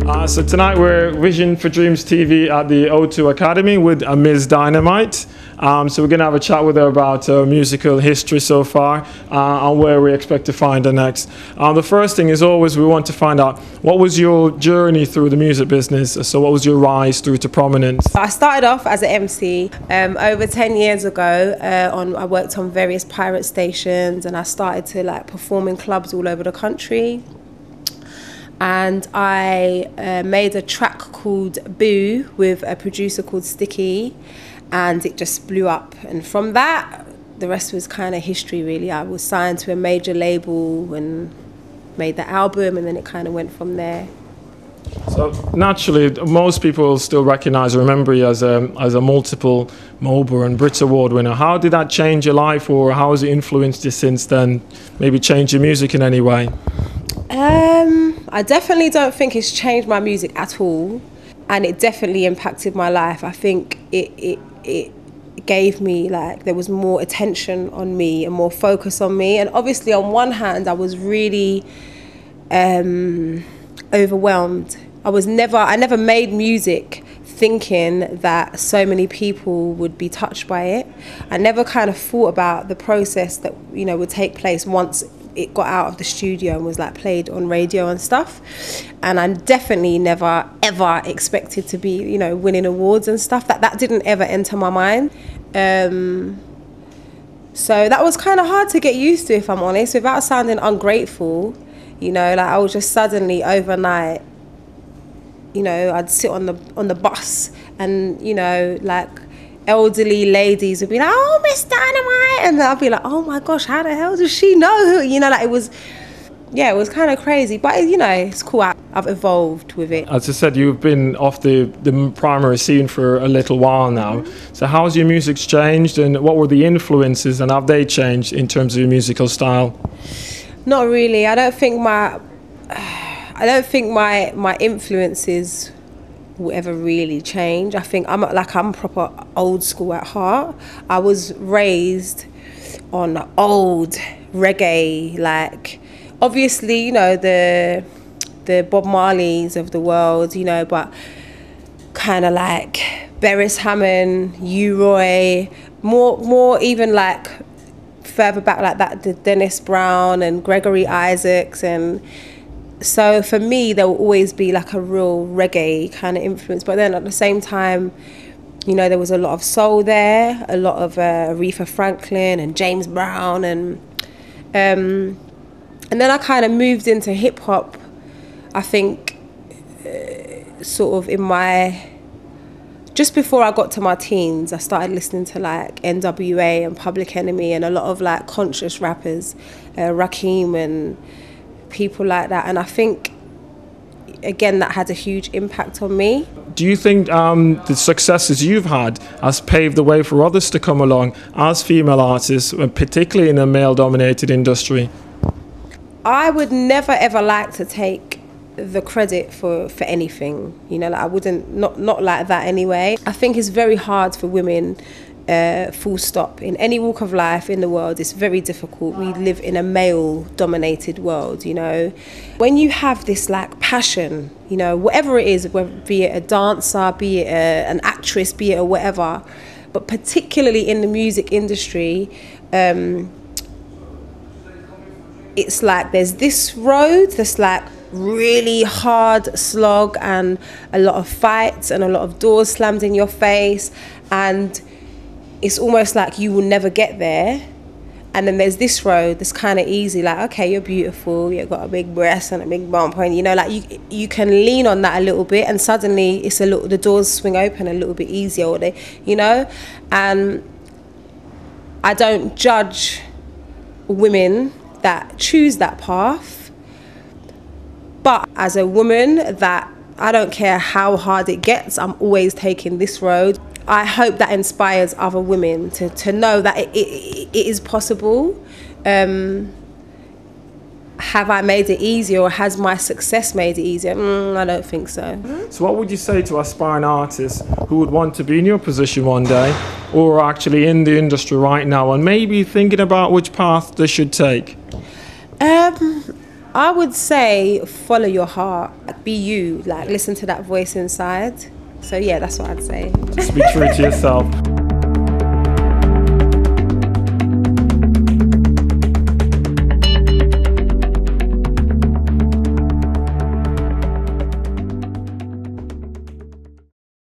So tonight we're Vision4dreams TV at the O2 Academy with Ms. Dynamite. So we're going to have a chat with her about her musical history so far and where we expect to find her next. The first thing is always we want to find out, what was your journey through the music business? So what was your rise through to prominence? I started off as an MC over 10 years ago. I worked on various pirate stations, and I started to perform in clubs all over the country. And I made a track called Boo with a producer called Sticky, and it just blew up. And from that, the rest was kind of history, really. I was signed to a major label and made the album, and then it kind of went from there. So naturally, most people still recognise or remember you as a multiple MOBA and Brit Award winner. How did that change your life, or how has it influenced you since then? Maybe change your music in any way? I definitely don't think it's changed my music at all, and it definitely impacted my life. I think it gave me, there was more attention on me and more focus on me. And obviously on one hand I was really overwhelmed. I never made music thinking that so many people would be touched by it. I never kind of thought about the process that would take place once it got out of the studio and was played on radio and stuff. And I definitely never ever expected to be winning awards and stuff. That didn't ever enter my mind. So that was kind of hard to get used to, if I'm honest, without sounding ungrateful. I was just suddenly overnight, I'd sit on the bus and elderly ladies would be like, "Oh, Miss Dynamite," and I'd be like, "Oh my gosh, how the hell does she know who?" It was kind of crazy, but it's cool. I've evolved with it. As I said, you've been off the primary scene for a little while now. So how's your music's changed, and what were the influences, and have they changed in terms of your musical style? Not really. I don't think my influences will ever really change. I think I'm proper old school at heart. I was raised on old reggae, obviously the Bob Marleys of the world, but kind of Beres Hammond, U-Roy, more even further back that, the Dennis Brown and Gregory Isaacs. And so for me, there will always be a real reggae kind of influence. But then at the same time, there was a lot of soul there, a lot of Aretha Franklin and James Brown. And then I kind of moved into hip hop, I think, sort of just before I got to my teens. I started listening to NWA and Public Enemy and a lot of conscious rappers, Rakim and people like that. And I think, again, that had a huge impact on me. Do you think the successes you've had has paved the way for others to come along as female artists, particularly in a male-dominated industry? I would never ever like to take the credit for anything, I wouldn't, not like that anyway. I think it's very hard for women, full stop, in any walk of life in the world. It's very difficult. We live in a male dominated world. When you have this passion, whatever it is, be it a dancer, be it an actress, be it a whatever, but particularly in the music industry, it's there's this road that's really hard slog and a lot of fights and a lot of doors slammed in your face, and it's almost you will never get there. And then there's this road that's kind of easy, okay, you're beautiful, you've got a big breast and a big bump, and you can lean on that a little bit, and suddenly it's the doors swing open a little bit easier, or and I don't judge women that choose that path. But as a woman, that I don't care how hard it gets, I'm always taking this road. I hope that inspires other women to know that it is possible. Have I made it easier, or has my success made it easier? I don't think so. So what would you say to aspiring artists who would want to be in your position one day, or are actually in the industry right now and maybe thinking about which path they should take? I would say follow your heart, be you, like listen to that voice inside. So yeah, that's what I'd say. Just be true to yourself.